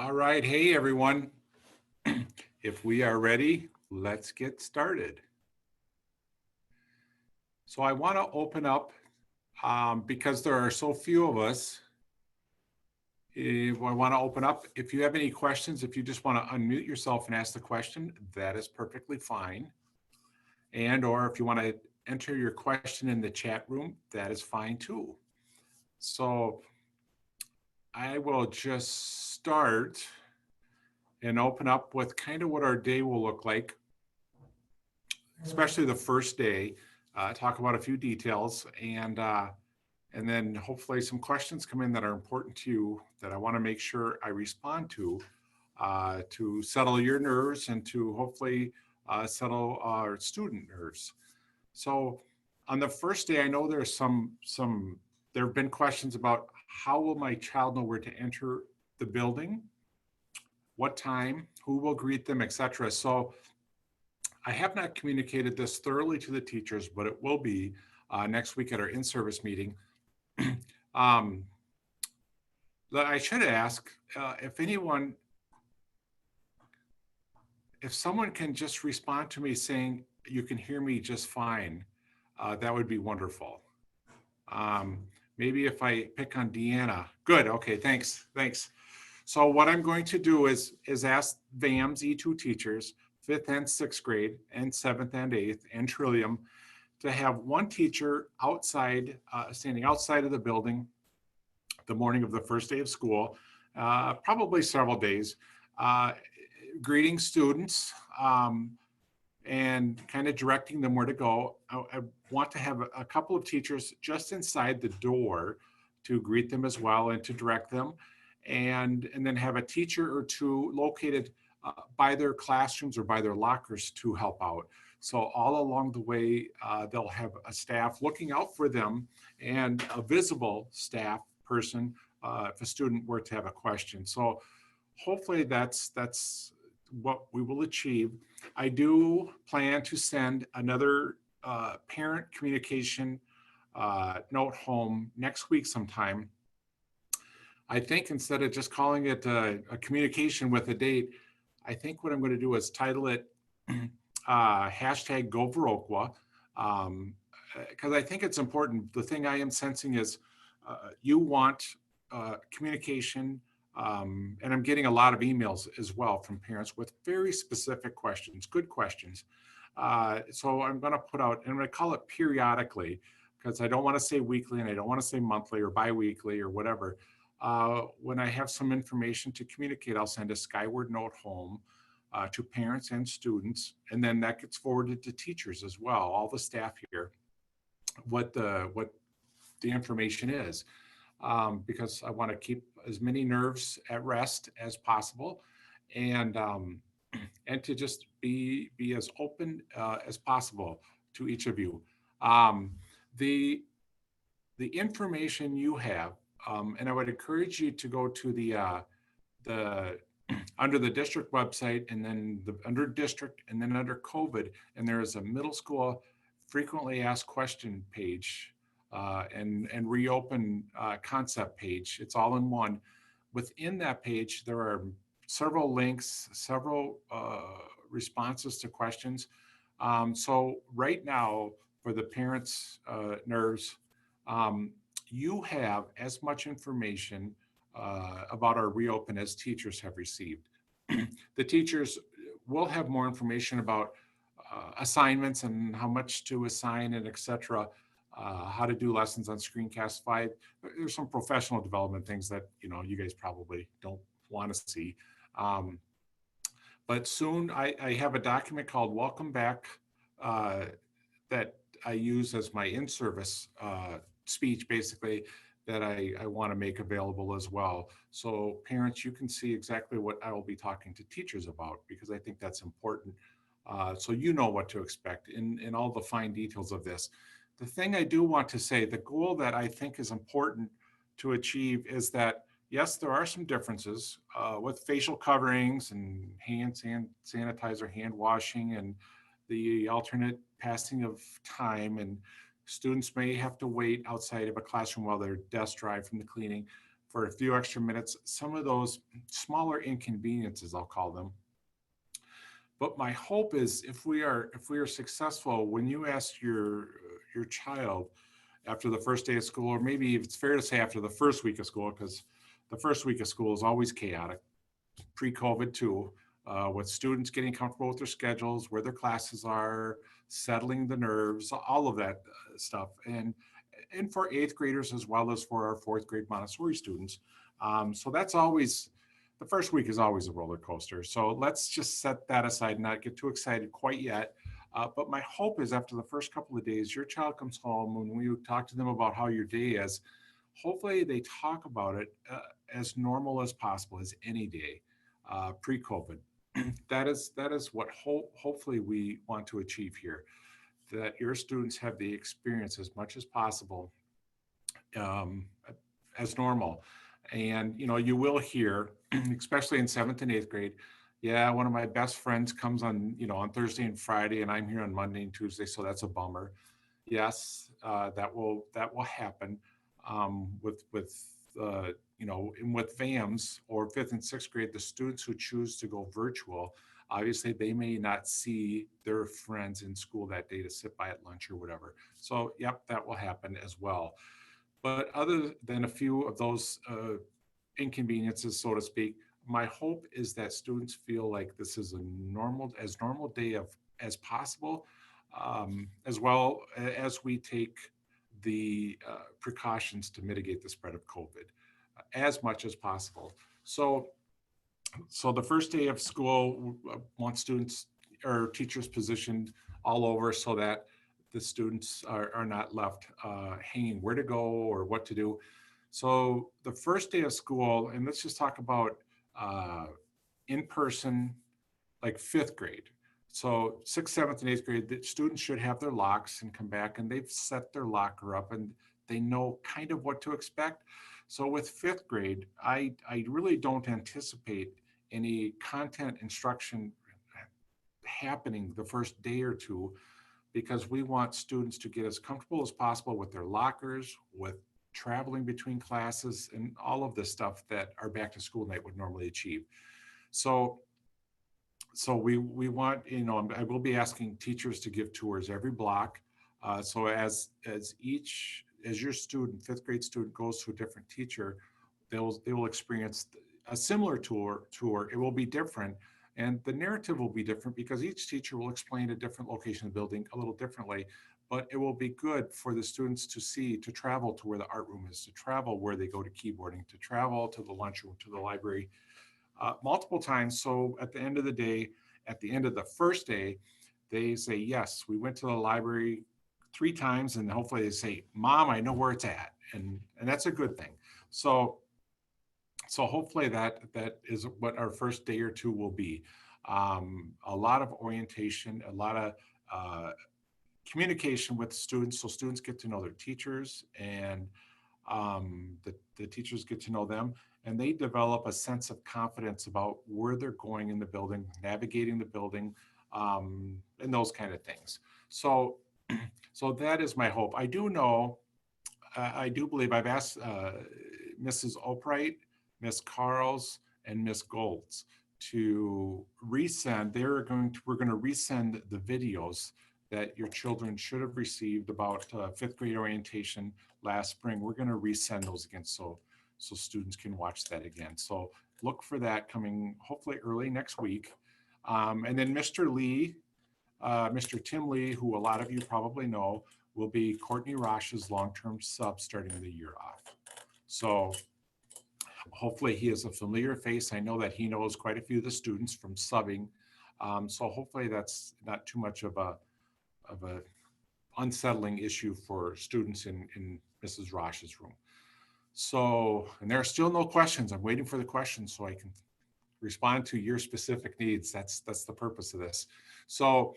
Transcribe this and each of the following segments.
All right. Hey, everyone. If we are ready, let's get started. So I want to open up because there are so few of us. I want to open up. If you have any questions, if you just want to unmute yourself and ask the question, that is perfectly fine. Or if you want to enter your question in the chat room, that is fine too. So I will just start and open up with kind of what our day will look like, especially the first day. Talk about a few details, and then hopefully some questions come in that are important to you that I want to make sure I respond to settle your nerves and to hopefully settle our student nerves. So on the first day, I know there's there have been questions about how will my child know where to enter the building, what time, who will greet them, etc. So I have not communicated this thoroughly to the teachers, but it will be next week at our in-service meeting. I should ask if someone can just respond to me saying you can hear me just fine, that would be wonderful. Maybe if I pick on Deanna. Good, okay, thanks. So what I'm going to do is ask VAMS E2 teachers, 5th and 6th grade, and 7th and 8th, and Trillium, to have one teacher outside, standing outside of the building the morning of the first day of school, probably several days, greeting students and kind of directing them where to go. I want to have a couple of teachers just inside the door to greet them as well and to direct them, and then have a teacher or two located by their classrooms or by their lockers to help out. So all along the way, they'll have a staff looking out for them and a visible staff person if a student were to have a question. So hopefully that's what we will achieve. I do plan to send another parent communication note home next week sometime. I think instead of just calling it a communication with a date, I think what I'm going to do is title it hashtag Go Viroqua, because I think it's important. The thing I am sensing is you want communication, and I'm getting a lot of emails as well from parents with very specific questions, good questions. So I'm going to put out, and I'm going to call it periodically, because I don't want to say weekly and I don't want to say monthly or biweekly or whatever. When I have some information to communicate, I'll send a skyward note home to parents and students, and then that gets forwarded to teachers as well, all the staff here, what the information is, because I want to keep as many nerves at rest as possible, and to just be as open as possible to each of you. The information you have, and I would encourage you to go to the under the district website, and then under district, and then under COVID, and there is a middle school frequently asked question page and reopen concept page. It's all in one. Within that page, there are several links, several responses to questions. So right now, for the parents' nerves, you have as much information about our reopen as teachers have received. The teachers will have more information about assignments and how much to assign and etc. How to do lessons on Screencast 5. There's some professional development things that you guys probably don't want to see. But soon I have a document called Welcome Back that I use as my in-service speech, basically, that I want to make available as well. So parents, you can see exactly what I will be talking to teachers about, because I think that's important. So you know what to expect in all the fine details of this. The thing I do want to say, the goal that I think is important to achieve is that, yes, there are some differences with facial coverings and hand sanitizer, hand washing, and the alternate passing of time, and students may have to wait outside of a classroom while their desks dry from the cleaning. for a few extra minutes, some of those smaller inconveniences, I'll call them. But my hope is if we are successful, when you ask your child after the first day of school, or maybe it's fair to say after the first week of school, because the first week of school is always chaotic, pre-COVID too, with students getting comfortable with their schedules, where their classes are, settling the nerves, all of that stuff, and for eighth graders as well as for our fourth grade Montessori students. So that's always the first week is always a roller coaster. So let's just set that aside and not get too excited quite yet. But my hope is after the first couple of days, your child comes home, when we talk to them about how your day is, hopefully they talk about it as normal as possible, as any day, pre-COVID. That is what hopefully we want to achieve here, that your students have the experience as much as possible um, as normal. And you will hear, especially in seventh and eighth grade, yeah, one of my best friends comes on Thursday and Friday, and I'm here on Monday and Tuesday, so that's a bummer. Yes, that will happen and with VAMs or fifth and sixth grade, the students who choose to go virtual, obviously they may not see their friends in school that day to sit by at lunch or whatever. So, yep, that will happen as well. But other than a few of those inconveniences, so to speak, my hope is that students feel like this is as normal day as possible, as well as we take the precautions to mitigate the spread of COVID as much as possible. So the first day of school, want students or teachers positioned all over so that the students are not left hanging where to go or what to do. So the first day of school, and let's just talk about uh, in person, like fifth grade. So sixth, seventh, and eighth grade, the students should have their locks and come back, and they've set their locker up and they know kind of what to expect. So with fifth grade, I really don't anticipate any content instruction happening the first day or two, because we want students to get as comfortable as possible with their lockers, with traveling between classes, and all of the stuff that our back to school night would normally achieve. So we want, I will be asking teachers to give tours every block. So as your student, fifth grade student, goes to a different teacher, they will experience a similar tour. It will be different, and the narrative will be different because each teacher will explain a different location of the building a little differently. But it will be good for the students to travel to where the art room is, to travel where they go to keyboarding, to travel to the lunchroom, to the library, multiple times. So at the end of the day, at the end of the first day, they say, yes, we went to the library 3 times, and hopefully they say, Mom, I know where it's at. And that's a good thing. So hopefully that is what our first day or two will be. A lot of orientation, a lot of communication with students, so students get to know their teachers, and the teachers get to know them, and they develop a sense of confidence about where they're going in the building, navigating the building, and those kind of things. So, so that is my hope. I do know, I do believe I've asked Mrs. Opright, Miss Carls, and Miss Golds to resend. We're going to resend the videos that your children should have received about fifth grade orientation last spring. We're going to resend those again, so students can watch that again. So look for that coming hopefully early next week. And then Mr. Lee, Mr. Tim Lee, who a lot of you probably know, will be Courtney Rosh's long-term sub starting the year off. So hopefully he is a familiar face. I know that he knows quite a few of the students from subbing. So hopefully that's not too much of a unsettling issue for students in Mrs. Rosh's room. So, and there are still no questions. I'm waiting for the questions so I can respond to your specific needs. That's the purpose of this. So,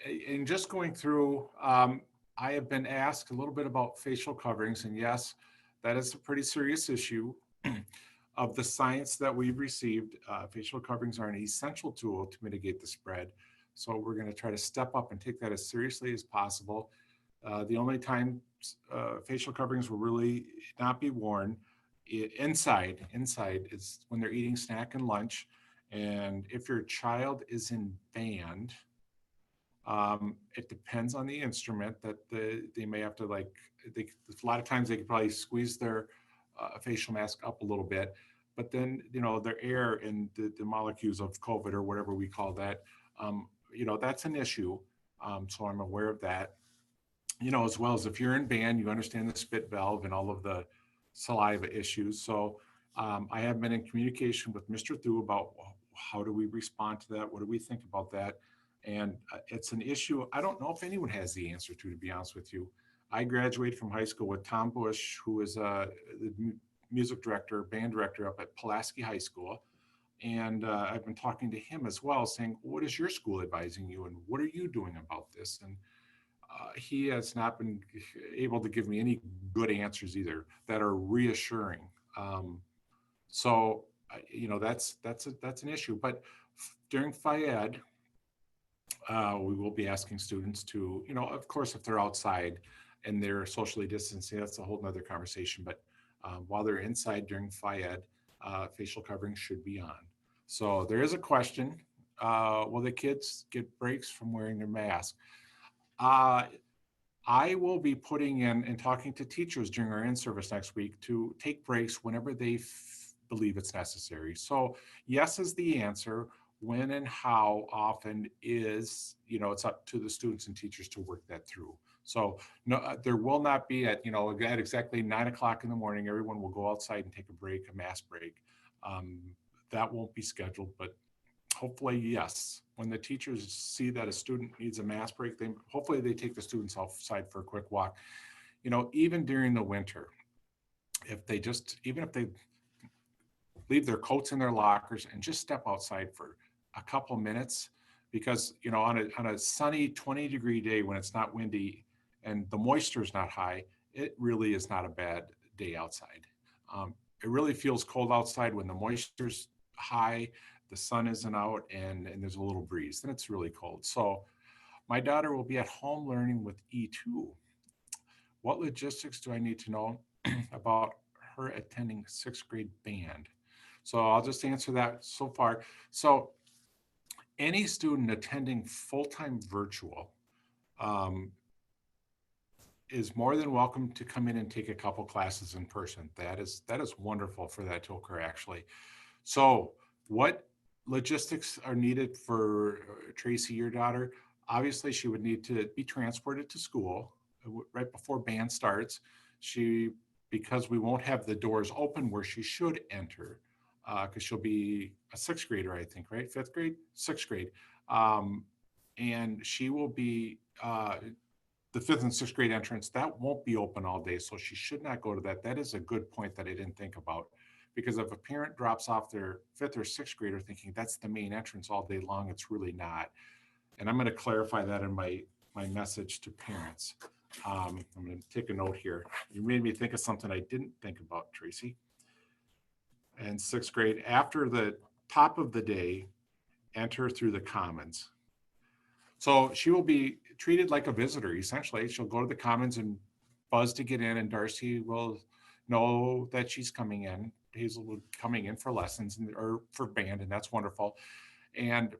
in just going through, I have been asked a little bit about facial coverings, and yes, that is a pretty serious issue. Of the science that we've received, facial coverings are an essential tool to mitigate the spread. So we're going to try to step up and take that as seriously as possible. The only time facial coverings will really not be worn inside is when they're eating snack and lunch. And if your child is in band, it depends on the instrument that they may have to like, a lot of times they could probably squeeze their facial mask up a little bit, but then, their air and the molecules of COVID or whatever we call that, that's an issue. So I'm aware of that, as well as if you're in band, you understand the spit valve and all of the saliva issues. So I have been in communication with Mr. Thu about how do we respond to that? What do we think about that? And it's an issue I don't know if anyone has the answer to be honest with you. I graduated from high school with Tom Bush, who is the music director, band director up at Pulaski High School. And I've been talking to him as well, saying, what is your school advising you? And what are you doing about this? And he has not been able to give me any good answers either that are reassuring. So that's an issue. But during FIAD, we will be asking students to, of course, if they're outside and they're socially distancing, that's a whole nother conversation. But while they're inside during FIAD, facial covering should be on. So there is a question: will the kids get breaks from wearing their mask? Uh, I will be putting in and talking to teachers during our in-service next week to take breaks whenever they believe it's necessary. So yes is the answer. When and how often is, it's up to the students and teachers to work that through. So no, there will not be at exactly 9 o'clock in the morning, everyone will go outside and take a break, a mass break. Um, that won't be scheduled, but hopefully, yes. When the teachers see that a student needs a mass break, hopefully they take the students outside for a quick walk. Even during the winter, even if they leave their coats in their lockers and just step outside for a couple minutes, because on a sunny 20-degree day when it's not windy and the moisture is not high, it really is not a bad day outside. It really feels cold outside when the moisture's high, the sun isn't out, and there's a little breeze. Then it's really cold. So my daughter will be at home learning with E2. What logistics do I need to know about her attending sixth grade band? So I'll just answer that so far. So any student attending full-time virtual um, is more than welcome to come in and take a couple classes in person. That is wonderful for that to occur, actually. So what logistics are needed for Tracy, your daughter? Obviously, she would need to be transported to school right before band starts. Because we won't have the doors open where she should enter, because she'll be a sixth grader, I think, right? Fifth grade, sixth grade. And she will be the fifth and sixth grade entrance. That won't be open all day. So she should not go to that. That is a good point that I didn't think about. Because if a parent drops off their fifth or sixth grader thinking that's the main entrance all day long, it's really not. And I'm going to clarify that in my message to parents. I'm going to take a note here. You made me think of something I didn't think about, Tracy. And sixth grade, after the top of the day, enter through the commons. So she will be treated like a visitor, essentially. She'll go to the commons and buzz to get in, and Darcy will know that she's coming in. Hazel will coming in for lessons or for band, and that's wonderful. And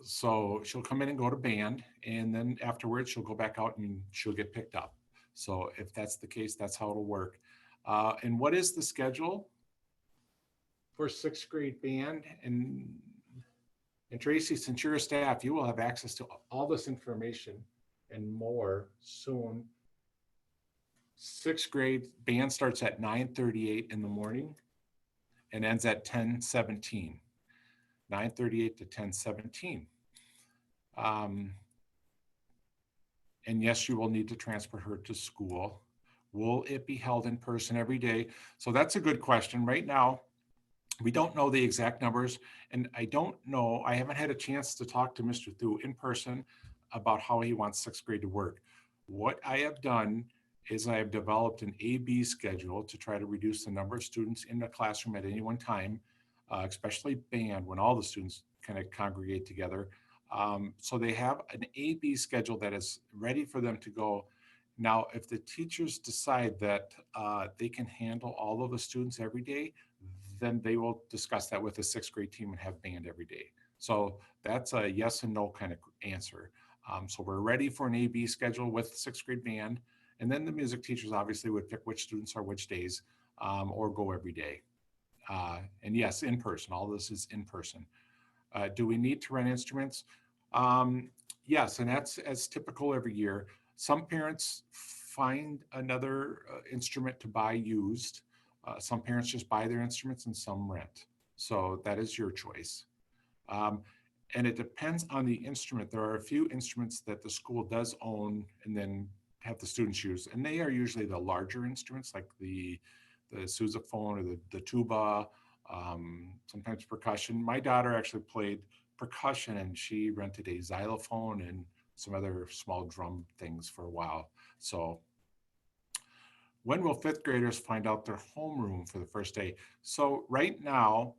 so she'll come in and go to band, and then afterwards she'll go back out and she'll get picked up. So if that's the case, that's how it'll work. And what is the schedule for sixth grade band? And Tracy, since you're a staff, you will have access to all this information and more soon. Sixth grade band starts at 9:38 in the morning and ends at 10:17. 9:38 to 10:17. And yes, you will need to transport her to school. Will it be held in person every day? So that's a good question. Right now, we don't know the exact numbers, and I haven't had a chance to talk to Mr. Thu in person about how he wants sixth grade to work. What I have done is I have developed an A-B schedule to try to reduce the number of students in the classroom at any one time, especially band, when all the students kind of congregate together. So they have an A-B schedule that is ready for them to go. Now, if the teachers decide that they can handle all of the students every day, then they will discuss that with the sixth grade team and have band every day. So that's a yes and no kind of answer. So we're ready for an A-B schedule with sixth grade band. And then the music teachers obviously would pick which students are which days, or go every day. And yes, in person, all this is in person. Do we need to rent instruments? Um, yes, and that's as typical every year. Some parents find another instrument to buy used. Some parents just buy their instruments and some rent. So that is your choice. Um, and it depends on the instrument. There are a few instruments that the school does own and then have the students use, and they are usually the larger instruments like the sousaphone or the tuba, sometimes percussion. My daughter actually played percussion and she rented a xylophone and some other small drum things for a while. So when will fifth graders find out their homeroom for the first day? So right now,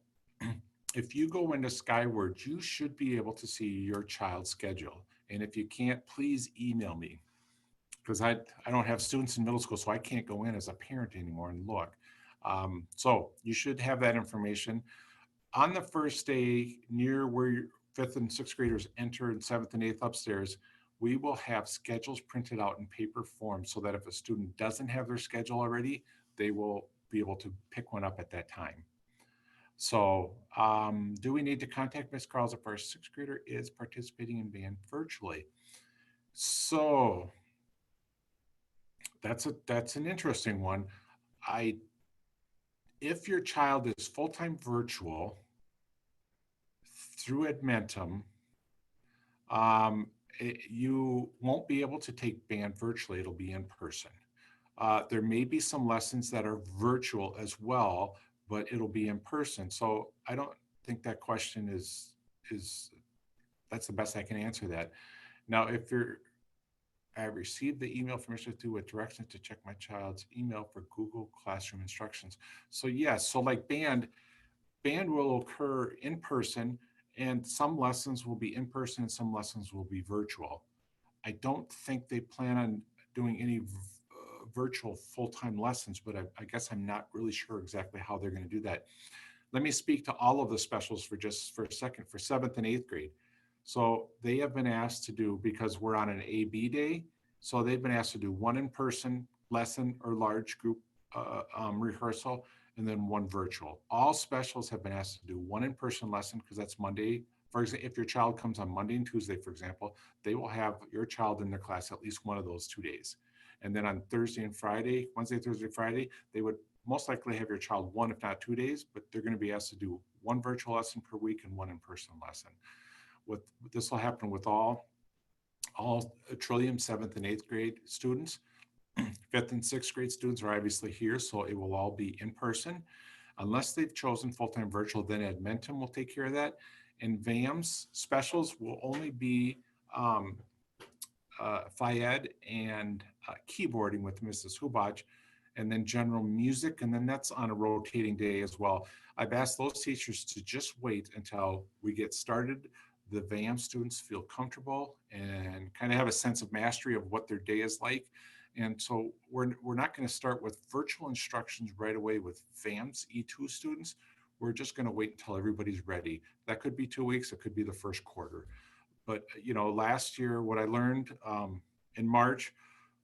if you go into Skyward, you should be able to see your child's schedule. And if you can't, please email me because I don't have students in middle school, so I can't go in as a parent anymore and look. So you should have that information. On the first day, near where your fifth and sixth graders enter and seventh and eighth upstairs, we will have schedules printed out in paper form so that if a student doesn't have their schedule already, they will be able to pick one up at that time. So, do we need to contact Ms. Carls if our sixth grader is participating in band virtually? So that's an interesting one. I If your child is full-time virtual through Edmentum, um, you won't be able to take band virtually. It'll be in person. There may be some lessons that are virtual as well, but it'll be in person. So I don't think that question is that's the best I can answer that. Now, if you're I received the email from Mr. Thu with directions to check my child's email for Google Classroom instructions. So yes, so like band will occur in person, and some lessons will be in person and some lessons will be virtual. I don't think they plan on doing any virtual full-time lessons, but I guess I'm not really sure exactly how they're going to do that. Let me speak to all of the specials for just for a second for seventh and eighth grade. So they have been asked to do, because we're on an A-B day, so they've been asked to do one in-person lesson or large group rehearsal, and then one virtual. All specials have been asked to do one in-person lesson because that's Monday. For example, if your child comes on Monday and Tuesday, for example, they will have your child in their class at least one of those 2 days. And then on Thursday and Friday, Wednesday, Thursday, Friday, they would most likely have your child one, if not 2 days, but they're going to be asked to do one virtual lesson per week and one in-person lesson. With this will happen with all Trillium seventh and eighth grade students. Fifth and sixth grade students are obviously here, so it will all be in person. Unless they've chosen full-time virtual, then Edmentum will take care of that. And VAMS specials will only be um, Fayed and keyboarding with Mrs. Hubach, and then general music, and then that's on a rotating day as well. I've asked those teachers to just wait until we get started. The VAM students feel comfortable and kind of have a sense of mastery of what their day is like. And so we're not going to start with virtual instructions right away with VAMS E2 students. We're just going to wait until everybody's ready. That could be 2 weeks, it could be the first quarter. But last year, what I learned in March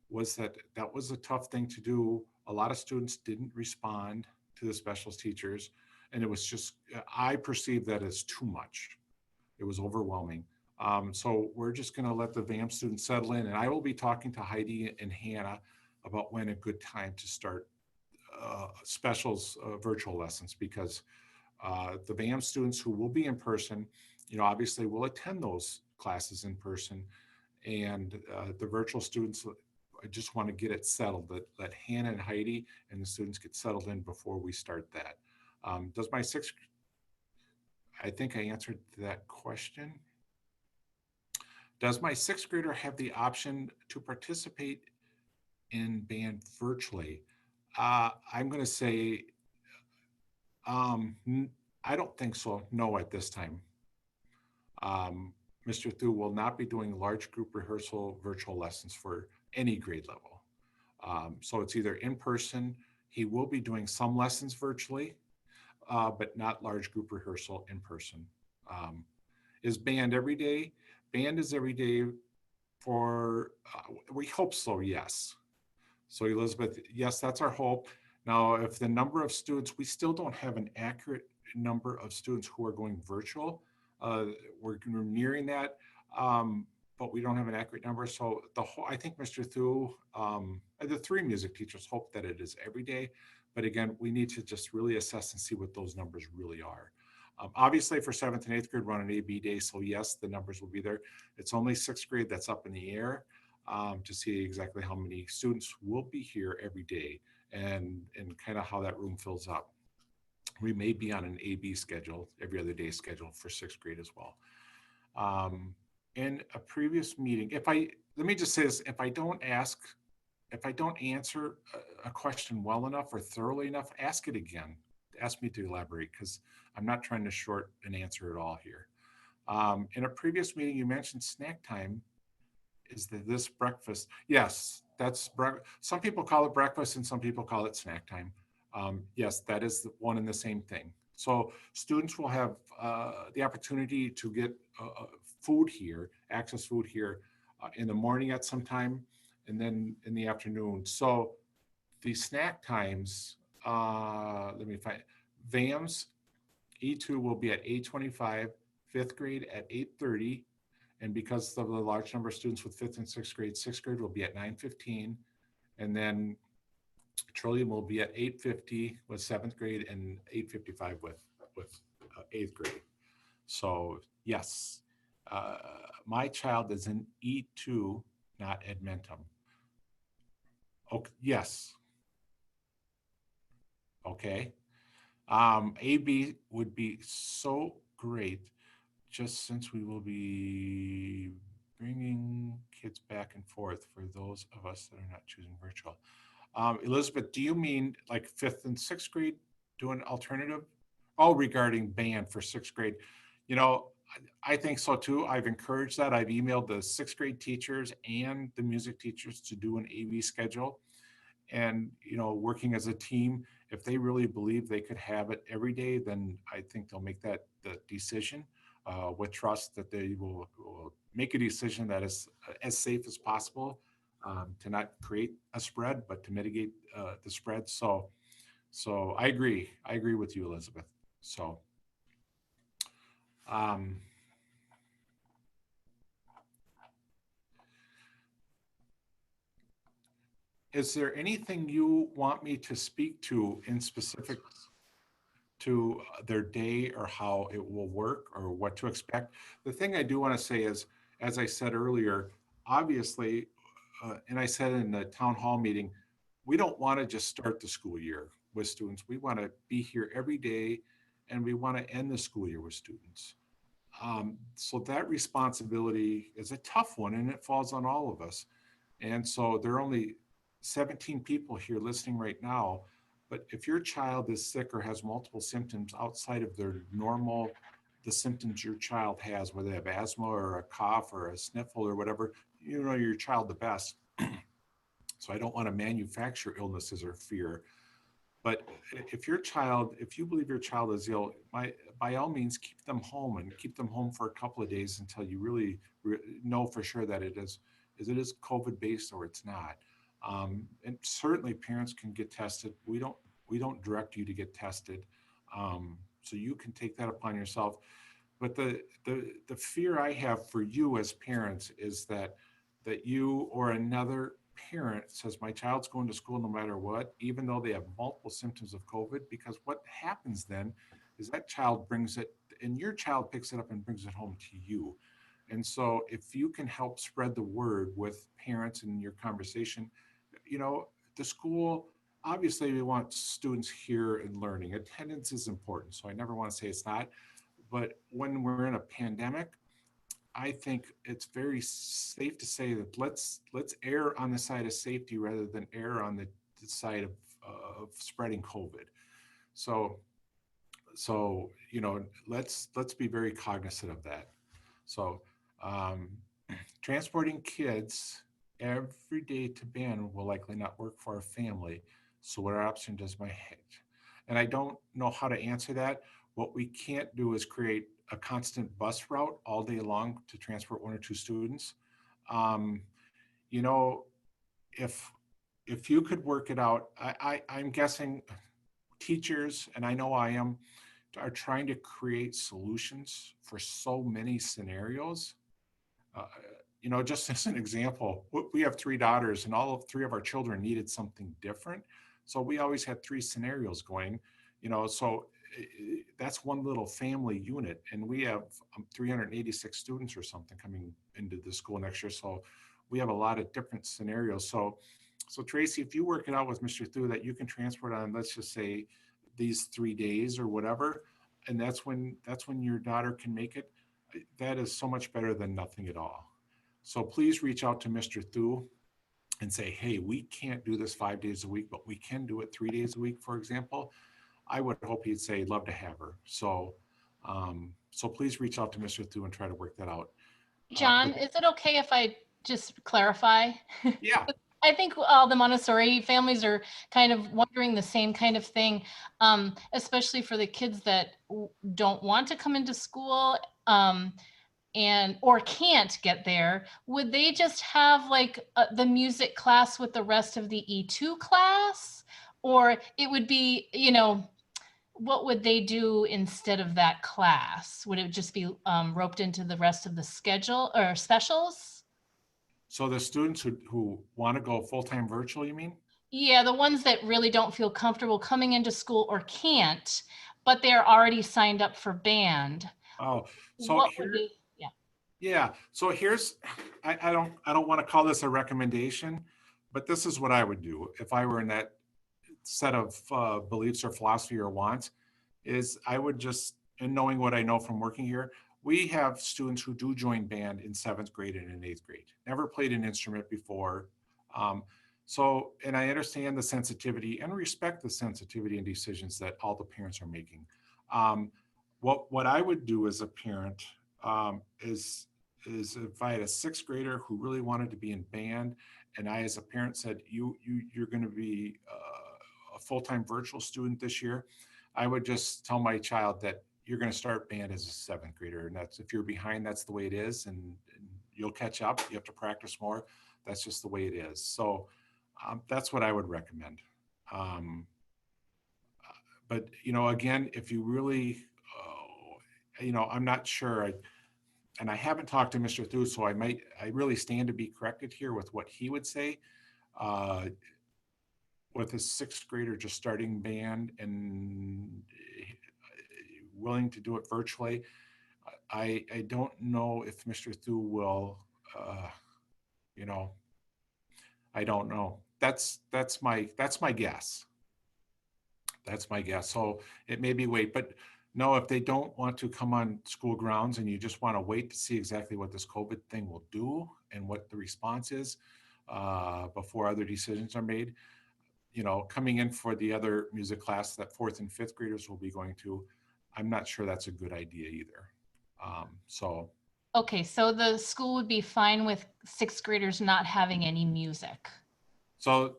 was that that was a tough thing to do. A lot of students didn't respond to the specials teachers, and it was just I perceived that as too much. It was overwhelming. So we're just going to let the VAM students settle in, and I will be talking to Heidi and Hannah about when a good time to start specials virtual lessons, because the VAM students who will be in person, obviously will attend those classes in person, and the virtual students, I just want to get it settled, that let Hannah and Heidi and the students get settled in before we start that. Does my sixth, I think I answered that question. Does my sixth grader have the option to participate in band virtually? I'm going to say, I don't think so. No, at this time. Mr. Thu will not be doing large group rehearsal virtual lessons for any grade level. So it's either in person, he will be doing some lessons virtually, but not large group rehearsal in person. Um, is band every day? Band is every day we hope so, yes. So Elizabeth, yes, that's our hope. Now, if the number of students, we still don't have an accurate number of students who are going virtual. Uh, we're nearing that, but we don't have an accurate number. So the whole, I think Mr. Thu, the three music teachers hope that it is every day. But again, we need to just really assess and see what those numbers really are. Obviously, for seventh and eighth grade, run an AB day. So yes, the numbers will be there. It's only sixth grade that's up in the air to see exactly how many students will be here every day and kind of how that room fills up. We may be on an AB schedule, every other day schedule for sixth grade as well. Um, in a previous meeting, let me just say this, if I don't answer a question well enough or thoroughly enough, ask it again. Ask me to elaborate because I'm not trying to short an answer at all here. In a previous meeting, you mentioned snack time. Is this breakfast? Yes, that's some people call it breakfast and some people call it snack time. Yes, that is the one and the same thing. So students will have the opportunity to get food here, access food here in the morning at some time, and then in the afternoon. So the snack times, let me find, VAMS E2 will be at 8:25, fifth grade at 8:30, and because of the large number of students with fifth and sixth grade will be at 9:15, and then Trillium will be at 8:50 with seventh grade and 8:55 with eighth grade. So yes, uh, my child is in E2, not Edmentum. Okay, yes, okay. AB would be so great just since we will be bringing kids back and forth for those of us that are not choosing virtual. Elizabeth, do you mean like fifth and sixth grade do an alternative? Oh, regarding band for sixth grade. You know, I think so too. I've encouraged that. I've emailed the sixth grade teachers and the music teachers to do an AB schedule. And, you know, working as a team, if they really believe they could have it every day, then I think they'll make that the decision with trust that they will make a decision that is as safe as possible to not create a spread, but to mitigate the spread. So I agree. I agree with you, Elizabeth. So, um, is there anything you want me to speak to in specific to their day or how it will work or what to expect? The thing I do want to say is, as I said earlier, obviously, and I said in the town hall meeting, we don't want to just start the school year with students. We want to be here every day and we want to end the school year with students. So that responsibility is a tough one and it falls on all of us. And so there are only 17 people here listening right now. But if your child is sick or has multiple symptoms outside of their normal, the symptoms your child has, whether they have asthma or a cough or a sniffle or whatever, you know your child the best. So I don't want to manufacture illnesses or fear. But if you believe your child is ill, by all means, keep them home and keep them home for a couple of days until you really know for sure that it is COVID based or it's not. And certainly parents can get tested. We don't direct you to get tested. So you can take that upon yourself. But the fear I have for you as parents is that you or another parent says my child's going to school no matter what, even though they have multiple symptoms of COVID, because what happens then is that child brings it and your child picks it up and brings it home to you. And so if you can help spread the word with parents in your conversation, you know, the school, obviously we want students here and learning. Attendance is important. So I never want to say it's not. But when we're in a pandemic, I think it's very safe to say that let's err on the side of safety rather than err on the side of spreading COVID. So so you know let's be very cognizant of that. So Um, Transporting kids every day to band will likely not work for our family. So what option does my head? And I don't know how to answer that. What we can't do is create a constant bus route all day long to transport one or two students. Um, you know, if if you could work it out, I'm guessing teachers, and I know I am, are trying to create solutions for so many scenarios. Uh, just as an example, we have three daughters, and all of three of our children needed something different. So we always had three scenarios going, so that's one little family unit. And we have 386 students or something coming into the school next year. So we have a lot of different scenarios. So Tracy, if you work it out with Mr. Thu that you can transport on, let's just say these 3 days or whatever, and that's when your daughter can make it, that is so much better than nothing at all. So please reach out to Mr. Thu and say, hey, we can't do this 5 days a week, but we can do it 3 days a week, for example. I would hope he'd say, love to have her. So please reach out to Mr. Thu and try to work that out. John, But is it okay if I just clarify? yeah, I think all the Montessori families are kind of wondering the same kind of thing, especially for the kids that don't want to come into school, and or can't get there. Would they just have like the music class with the rest of the E2 class? Or it would be, what would they do instead of that class? Would it just be roped into the rest of the schedule or specials? so the students who want to go full-time virtual, you mean? Yeah, the ones that really don't feel comfortable coming into school or can't, but they're already signed up for band. Oh, so What would here, be, yeah. yeah. So here's, I don't want to call this a recommendation, but this is what I would do if I were in that set of beliefs or philosophy or wants, is I would just, and knowing what I know from working here, we have students who do join band in seventh grade and in eighth grade, never played an instrument before. Um, and I understand the sensitivity and respect the sensitivity and decisions that all the parents are making. Um, what I would do as a parent is if I had a sixth grader who really wanted to be in band, and I as a parent said, you're going to be a full-time virtual student this year, I would just tell my child that you're going to start band as a seventh grader. And that's, if you're behind, that's the way it is. And you'll catch up. You have to practice more. That's just the way it is. So that's what I would recommend. Um, but, again, if you really, I'm not sure. And I haven't talked to Mr. Thu, so I really stand to be corrected here with what he would say. Uh, with a sixth grader just starting band and willing to do it virtually, I don't know if Mr. Thu will, uh, you know, I don't know. That's my guess. That's my guess. So it may be wait, but no, if they don't want to come on school grounds and you just want to wait to see exactly what this COVID thing will do and what the response is before other decisions are made, coming in for the other music class that fourth and fifth graders will be going to, I'm not sure that's a good idea either. So, Okay, so the school would be fine with sixth graders not having any music. so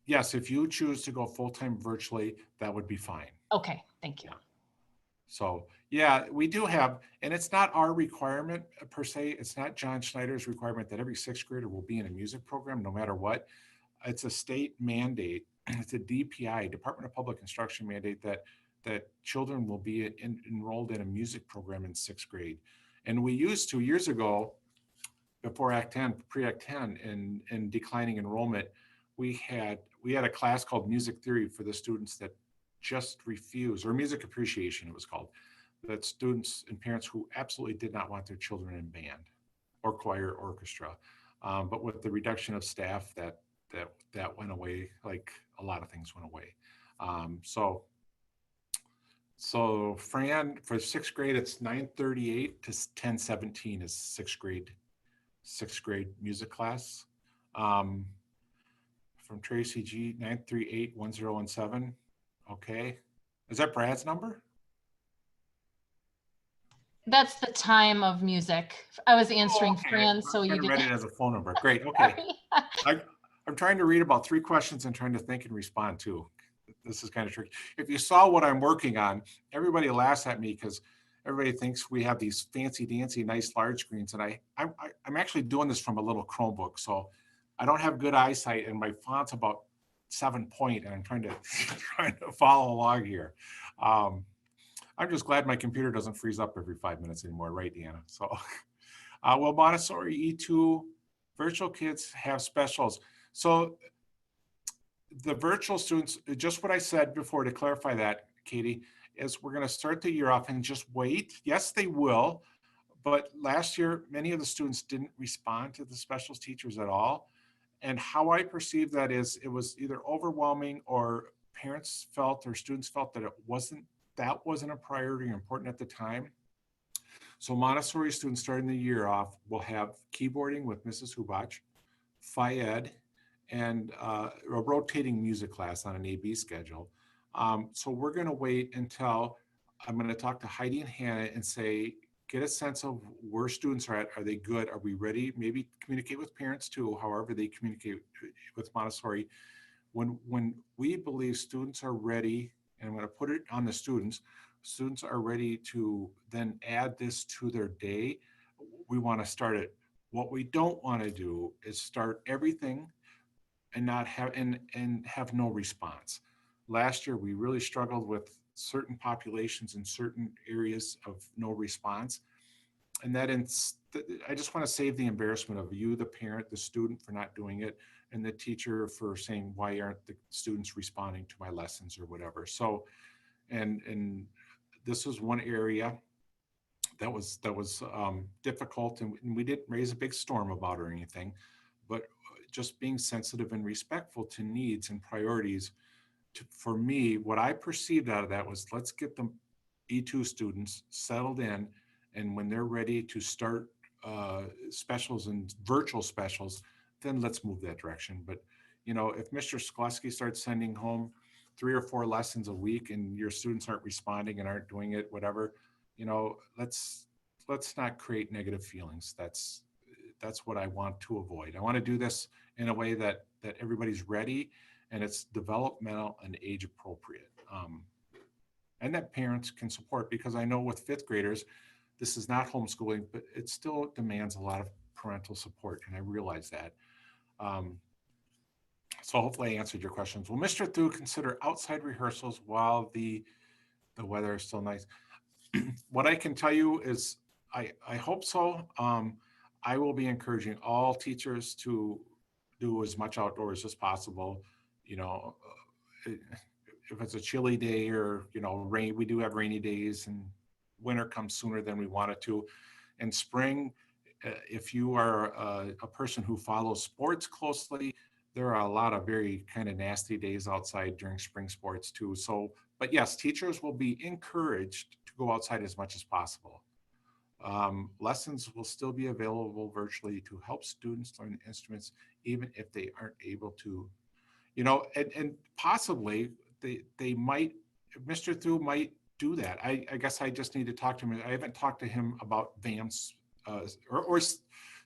yes, if you choose to go full-time virtually, that would be fine. Okay, thank you. Yeah. So, yeah, we do have, and it's not our requirement per se. It's not John Schneider's requirement that every sixth grader will be in a music program, no matter what. It's a state mandate. It's a DPI, Department of Public Instruction mandate that children will be enrolled in a music program in sixth grade. And we used to years ago, before Act 10, pre-Act 10, in declining enrollment, we had a class called Music Theory for the students that just refused, or Music Appreciation it was called, that students and parents who absolutely did not want their children in band or choir, orchestra. But with the reduction of staff, that went away. Like a lot of things went away. So Fran, for sixth grade, it's 9:38 to 10:17 is sixth grade music class. Um, from Tracy G, 9381017. Okay. Is that Brad's number? That's the time of music. I was Oh, answering okay. Fran, I'm so you trying to did. write it as a phone number. Great. Okay. Sorry. I, I'm trying to read about 3 questions and trying to think and respond to. This is kind of tricky. If you saw what I'm working on, everybody laughs at me because everybody thinks we have these fancy dancy, nice large screens. And I'm actually doing this from a little Chromebook. So I don't have good eyesight and my font's about 7 point and I'm trying to, trying to follow along here. Um, I'm just glad my computer doesn't freeze up every 5 minutes anymore, right, Deanna? So, will Montessori E2 virtual kids have specials? So the virtual students, just what I said before to clarify that, Katie, is we're going to start the year off and just wait. Yes, they will. But last year, many of the students didn't respond to the specials teachers at all. And how I perceive that is it was either overwhelming or parents felt or students felt that that wasn't a priority or important at the time. So Montessori students starting the year off will have keyboarding with Mrs. Hubach, Fayed, and a rotating music class on an AB schedule. So we're going to wait until I'm going to talk to Heidi and Hannah and say, get a sense of where students are at. Are they good? Are we ready? Maybe communicate with parents too, however they communicate with Montessori. When we believe students are ready, and I'm going to put it on the students are ready to then add this to their day, we want to start it. What we don't want to do is start everything and not have and have no response. Last year, we really struggled with certain populations in certain areas of no response. And I just want to save the embarrassment of you, the parent, the student for not doing it, and the teacher for saying, why aren't the students responding to my lessons or whatever. So, and this was one area that was difficult, and we didn't raise a big storm about it or anything, but just being sensitive and respectful to needs and priorities. For me, what I perceived out of that was let's get the E2 students settled in, and when they're ready to start specials and virtual specials, then let's move that direction. But if Mr. Skleski starts sending home 3 or 4 lessons a week and your students aren't responding and aren't doing it, whatever, let's not create negative feelings. That's what I want to avoid. I want to do this in a way that everybody's ready and it's developmental and age appropriate. And that parents can support, because I know with fifth graders, this is not homeschooling, but it still demands a lot of parental support. And I realize that. Um, so hopefully I answered your questions. Will Mr. Thu consider outside rehearsals while the weather is still nice? What I can tell you is I hope so. I will be encouraging all teachers to do as much outdoors as possible. You know, if it's a chilly day or rain, we do have rainy days, and winter comes sooner than we want it to. And spring, if you are a person who follows sports closely, there are a lot of very kind of nasty days outside during spring sports too. So, but yes, teachers will be encouraged to go outside as much as possible. Lessons will still be available virtually to help students learn instruments, even if they aren't able to, and possibly they might, Mr. Thu might do that. I guess I just need to talk to him. I haven't talked to him about VAMS or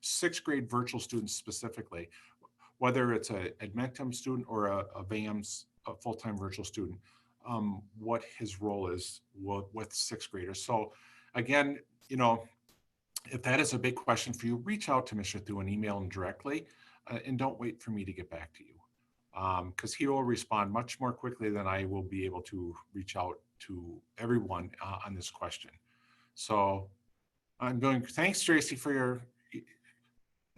sixth grade virtual students specifically, whether it's a Edmentum student or a VAMS, a full-time virtual student, what his role is with sixth graders. So again, if that is a big question for you, reach out to Mr. Thu and email him directly, and don't wait for me to get back to you, because he will respond much more quickly than I will be able to reach out to everyone on this question. So I'm going, thanks, Tracy, for your,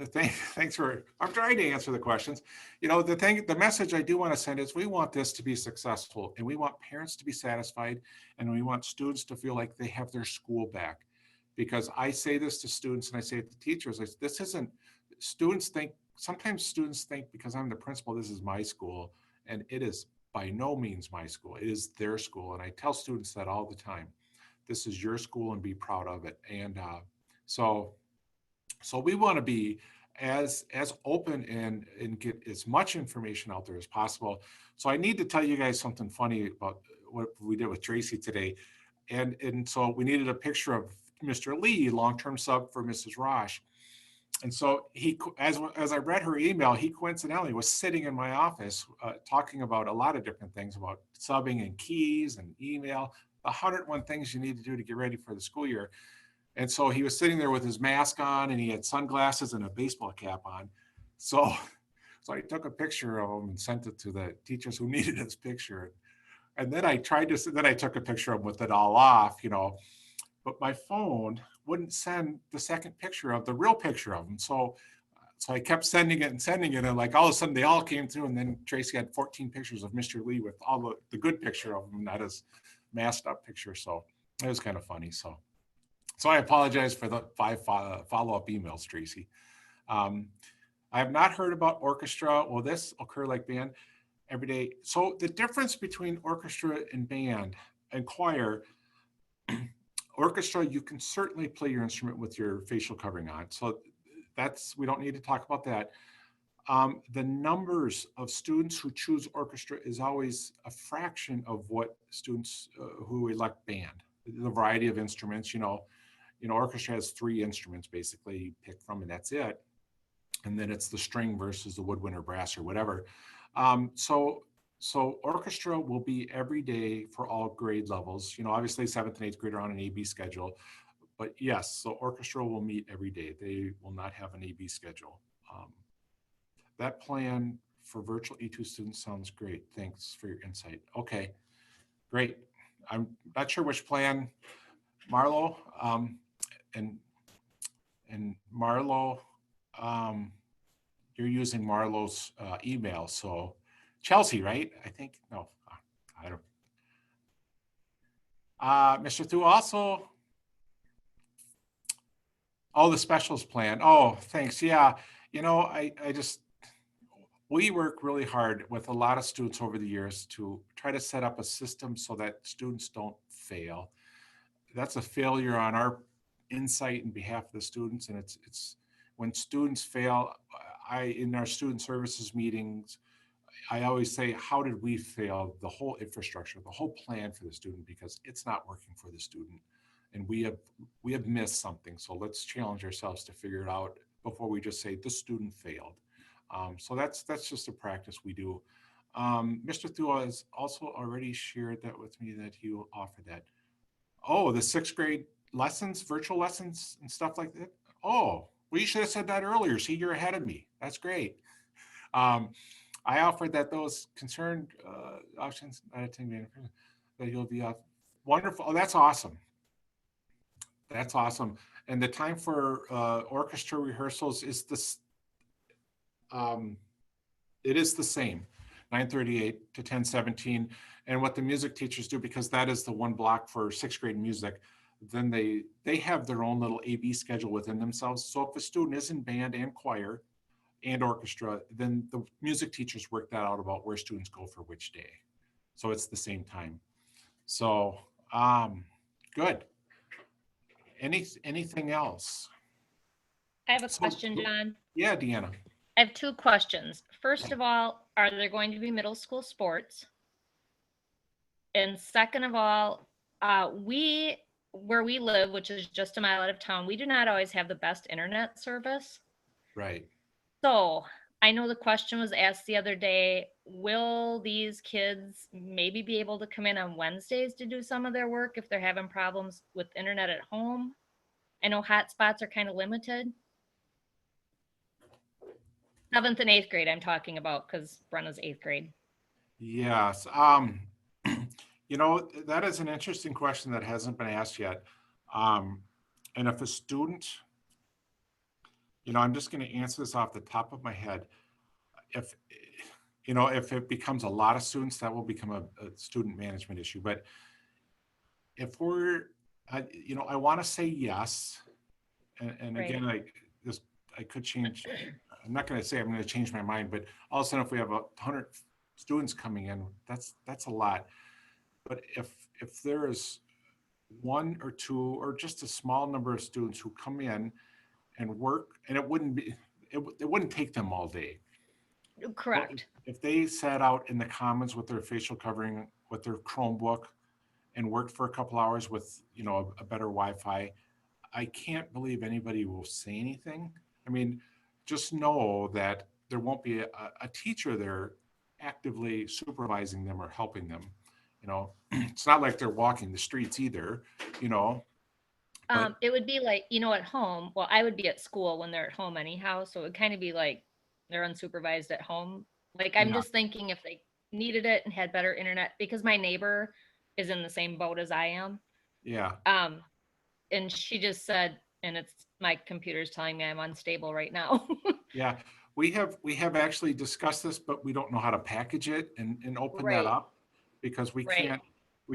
thanks for, I'm trying to answer the questions. The message I do want to send is we want this to be successful, and we want parents to be satisfied, and we want students to feel like they have their school back. Because I say this to students and I say it to teachers, this isn't, sometimes students think because I'm the principal, this is my school, and it is by no means my school. It is their school. And I tell students that all the time. This is your school and be proud of it. And so we want to be as open and get as much information out there as possible. So I need to tell you guys something funny about what we did with Tracy today. And so we needed a picture of Mr. Lee, long-term sub for Mrs. Rosh. And so as I read her email, he coincidentally was sitting in my office talking about a lot of different things about subbing and keys and email, the 101 things you need to do to get ready for the school year. And so he was sitting there with his mask on, and he had sunglasses and a baseball cap on. So, so I took a picture of him and sent it to the teachers who needed his picture. And then I took a picture of him with it all off, but my phone wouldn't send the second picture of the real picture of him. So I kept sending it, and like all of a sudden they all came through, and then Tracy had 14 pictures of Mr. Lee with all the good picture of him, not his masked up picture. So it was kind of funny. So I apologize for the 5 follow-up emails, Tracy. I have not heard about orchestra. Will this occur like band every day? So the difference between orchestra and band and choir, orchestra, you can certainly play your instrument with your facial covering on. So we don't need to talk about that. The numbers of students who choose orchestra is always a fraction of what students who elect band. The variety of instruments, orchestra has 3 instruments basically you pick from, and that's it. And then it's the string versus the woodwind or brass or whatever. So orchestra will be every day for all grade levels. Obviously 7th and 8th grade are on an AB schedule, but yes, so orchestra will meet every day. They will not have an AB schedule. That plan for virtual E2 students sounds great. Thanks for your insight. Okay, great. I'm not sure which plan, Marlo, and Marlo, you're using Marlo's email. So Chelsea, right? I think, no, I don't. Mr. Thu also, the specials plan. Oh, thanks. Yeah, we work really hard with a lot of students over the years to try to set up a system so that students don't fail. That's a failure on our insight in behalf of the students, and it's when students fail. In our student services meetings, I always say, how did we fail the whole infrastructure, the whole plan for the student, because it's not working for the student, and we have missed something. So let's challenge ourselves to figure it out before we just say the student failed. So that's just a practice we do. Mr. Thua has also already shared that with me, that he will offer that. Oh, the 6th grade lessons, virtual lessons and stuff like that. Oh, well, you should have said that earlier. See, you're ahead of me. That's great. I offered that those concerned options that you'll be off. Wonderful. Oh, that's awesome. That's awesome. And the time for orchestra rehearsals is this. It is the same, 9:38 to 10:17. And what the music teachers do, because that is the one block for 6th grade music, then they have their own little AB schedule within themselves. So if a student is in band and choir and orchestra, then the music teachers work that out about where students go for which day. So it's the same time. So good. Anything else? I have a question, John. Yeah, Deanna. I have 2 questions. First of all, are there going to be middle school sports? And second of all, where we live, which is just a mile out of town, we do not always have the best internet service. Right. So I know the question was asked the other day, will these kids maybe be able to come in on Wednesdays to do some of their work if they're having problems with internet at home? I know hotspots are kind of limited. 7th and 8th grade I'm talking about, because Brenna's 8th grade. Yes. That is an interesting question that hasn't been asked yet. And if a student, I'm just going to answer this off the top of my head. If it becomes a lot of students, that will become a student management issue. But if I want to say yes. And Right. again, I could change. I'm not going to say I'm going to change my mind, but all of a sudden, if we have 100 students coming in, that's a lot. But if there is 1 or 2 or just a small number of students who come in and work, and it wouldn't take them all day. Correct. If they sat out in the commons with their facial covering, with their Chromebook, and worked for a couple hours with a better Wi-Fi, I can't believe anybody will say anything. I mean, just know that there won't be a teacher there actively supervising them or helping them. You know, it's not like they're walking the streets either, you know, but It would be like, at home, well, I would be at school when they're at home anyhow, so it would kind of be like they're unsupervised at home. Like, I'm yeah, just thinking if they needed it and had better internet, because my neighbor is in the same boat as I am. yeah, Um, and she just said, and it's my computer's telling me I'm unstable right now. yeah. We have actually discussed this, but we don't know how to package it and open that Right, up because we right,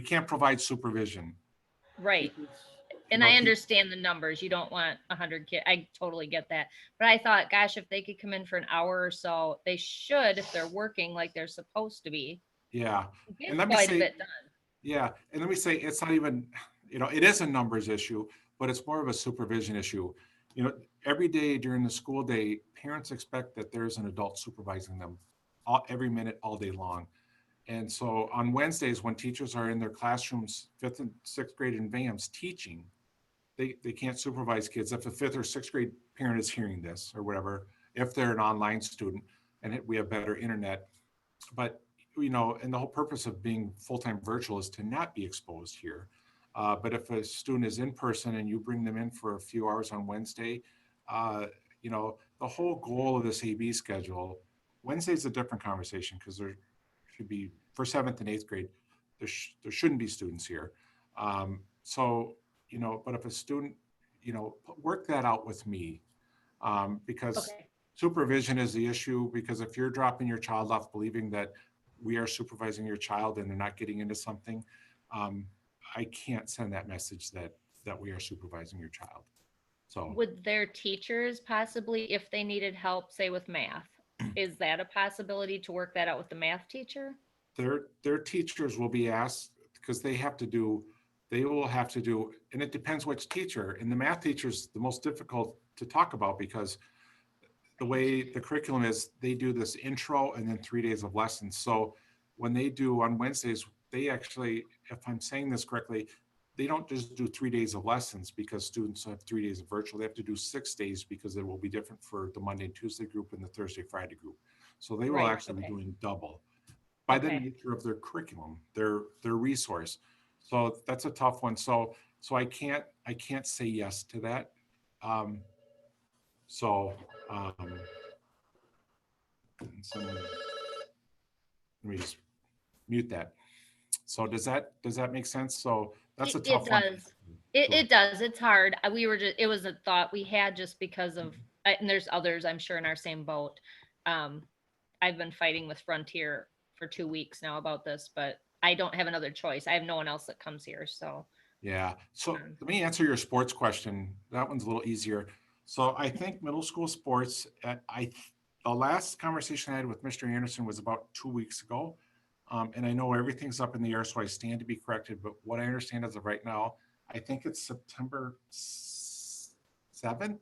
can't provide supervision right. because, you And know, I understand the numbers. You don't want 100 kids. I totally get that. But I thought, gosh, if they could come in for an hour or so, they should, if they're working like they're supposed to be, yeah. And get let me quite a say, bit done. yeah, and let me say, it's not even, it is a numbers issue, but it's more of a supervision issue. You know, every day during the school day, parents expect that there's an adult supervising them every minute, all day long. And so on Wednesdays, when teachers are in their classrooms, fifth and sixth grade in VAMs teaching, they can't supervise kids. If a fifth or sixth grade parent is hearing this or whatever, if they're an online student and we have better internet, but and the whole purpose of being full-time virtual is to not be exposed here. But if a student is in person and you bring them in for a few hours on Wednesday, uh, the whole goal of this AB schedule, Wednesday is a different conversation because there should be for seventh and eighth grade, there shouldn't be students here. So, but if a student, work that out with me because Okay. supervision is the issue. Because if you're dropping your child off believing that we are supervising your child and they're not getting into something, um, I can't send that message that we are supervising your child. So Would their teachers possibly, if they needed help, say with math, is that a possibility to work that out with the math teacher? their teachers will be asked because they will have to do, and it depends which teacher. And the math teacher is the most difficult to talk about because the way the curriculum is, they do this intro and then 3 days of lessons. So when they do on Wednesdays, they actually, if I'm saying this correctly, they don't just do 3 days of lessons because students have 3 days of virtual. They have to do 6 days because it will be different for the Monday and Tuesday group and the Thursday, Friday group. So they will Right. actually be Okay. doing double by the Okay. nature of their curriculum, their resource. So that's a tough one. So I can't say yes to that. Um, so um, let me just mute that. So does that make sense? So that's a It tough one. does. It does. It's hard. We were just, it was a thought we had just because of, and there's others I'm sure in our same boat. Um, I've been fighting with Frontier for 2 weeks now about this, but I don't have another choice. I have no one else that comes here. So, Yeah. So um, let me answer your sports question. That one's a little easier. So I think middle school sports, the last conversation I had with Mr. Anderson was about 2 weeks ago. And I know everything's up in the air, so I stand to be corrected. But what I understand as of right now, I think it's September 7th.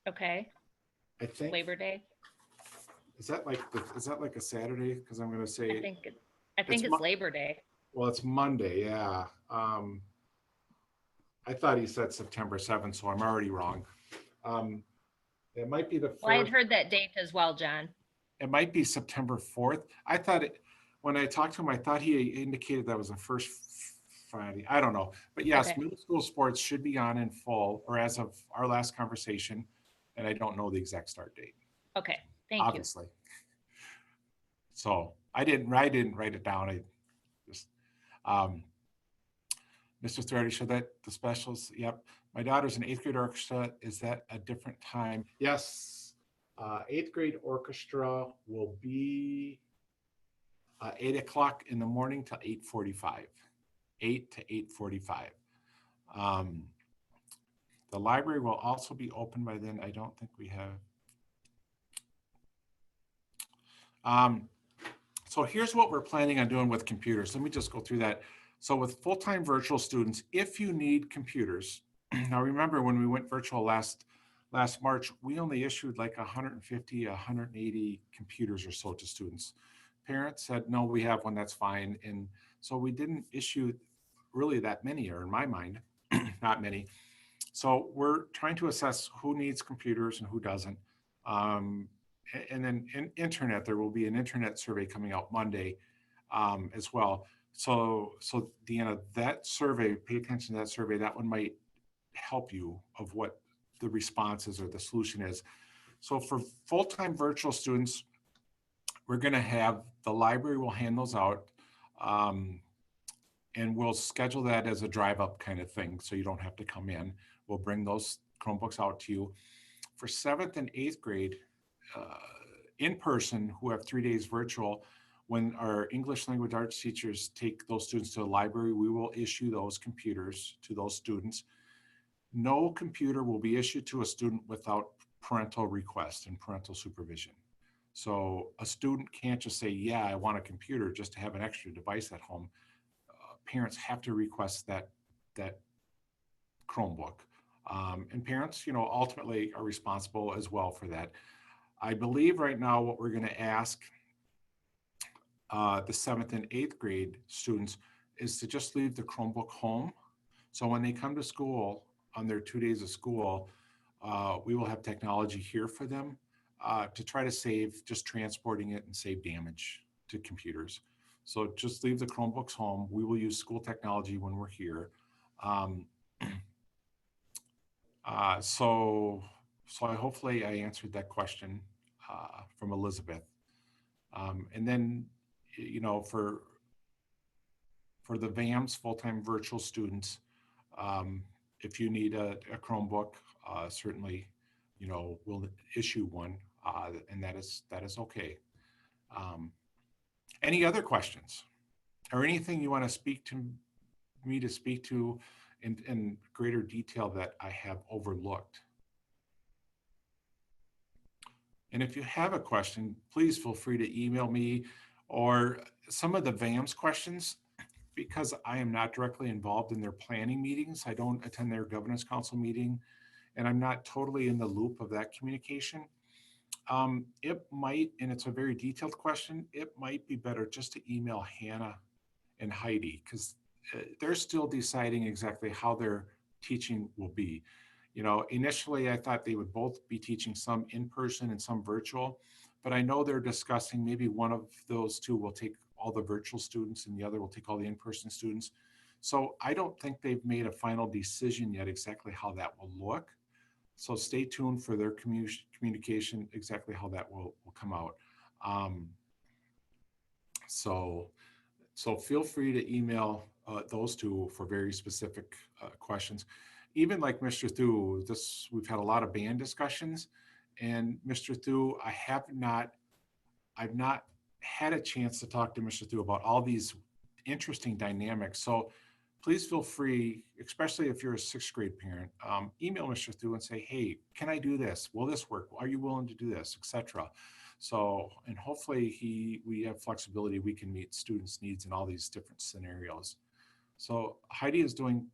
okay. I think. Labor Day. Is that like a Saturday? Because I'm going to I say think it, I think it's it's Labor Day. well, it's Monday. Yeah. I thought he said September 7th, so I'm already wrong. Um, it might be the Well, I had 4th. heard that date as well, John. It might be September 4th. When I talked to him, I thought he indicated that was the first Friday. I don't know. But yes, Okay. middle school sports should be on in full, or as of our last conversation. And I don't know the exact start date, Okay. Thank you. obviously. So I didn't write it down. I just, um, Mr. Thready showed that the specials. Yep. My daughter's in eighth grade orchestra. Is that a different time? Yes. Eighth grade orchestra will be 8 o'clock in the morning till 8:45. 8 to 8:45. Um, the library will also be open by then. I don't think we have. Um, so here's what we're planning on doing with computers. Let me just go through that. So with full-time virtual students, if you need computers, now remember when we went virtual last March, we only issued like 150, 180 computers or so to students. Parents said, no, we have one, that's fine. And so we didn't issue really that many, or in my mind, not many. So we're trying to assess who needs computers and who doesn't. And then internet, there will be an internet survey coming out Monday as well. So Deanna, that survey, pay attention to that survey. That one might help you of what the response is or the solution is. So for full-time virtual students, we're going to have the library will hand those out. And we'll schedule that as a drive up kind of thing. So you don't have to come in. We'll bring those Chromebooks out to you. For 7th and 8th grade, in person, who have 3 days virtual, when our English language arts teachers take those students to the library, we will issue those computers to those students. No computer will be issued to a student without parental request and parental supervision. So a student can't just say, yeah, I want a computer just to have an extra device at home. Parents have to request that Chromebook. And parents, ultimately are responsible as well for that. I believe right now what we're going to ask the 7th and 8th grade students is to just leave the Chromebook home. So when they come to school on their 2 days of school, we will have technology here for them to try to save just transporting it and save damage to computers. So just leave the Chromebooks home. We will use school technology when we're here. So hopefully I answered that question from Elizabeth. And then, for the VAMS, full-time virtual students, if you need a Chromebook, certainly, we'll issue one, and that is okay. Any other questions or anything you want to speak to in greater detail that I have overlooked? And if you have a question, please feel free to email me, or some of the VAMS questions, because I am not directly involved in their planning meetings. I don't attend their governance council meeting, and I'm not totally in the loop of that communication. It might, and it's a very detailed question, it might be better just to email Hannah and Heidi, because they're still deciding exactly how their teaching will be. Initially I thought they would both be teaching some in person and some virtual, but I know they're discussing maybe one of those two will take all the virtual students and the other will take all the in-person students. So I don't think they've made a final decision yet exactly how that will look. So stay tuned for their communication, exactly how that will come out. So feel free to email those two for very specific questions. Even like Mr. Thu, we've had a lot of band discussions, and Mr. Thu, I've not had a chance to talk to Mr. Thu about all these interesting dynamics. So please feel free, especially if you're a 6th grade parent, email Mr. Thu and say, hey, can I do this? Will this work? Are you willing to do this, etc. So, and hopefully we have flexibility. We can meet students' needs in all these different scenarios. So Heidi is doing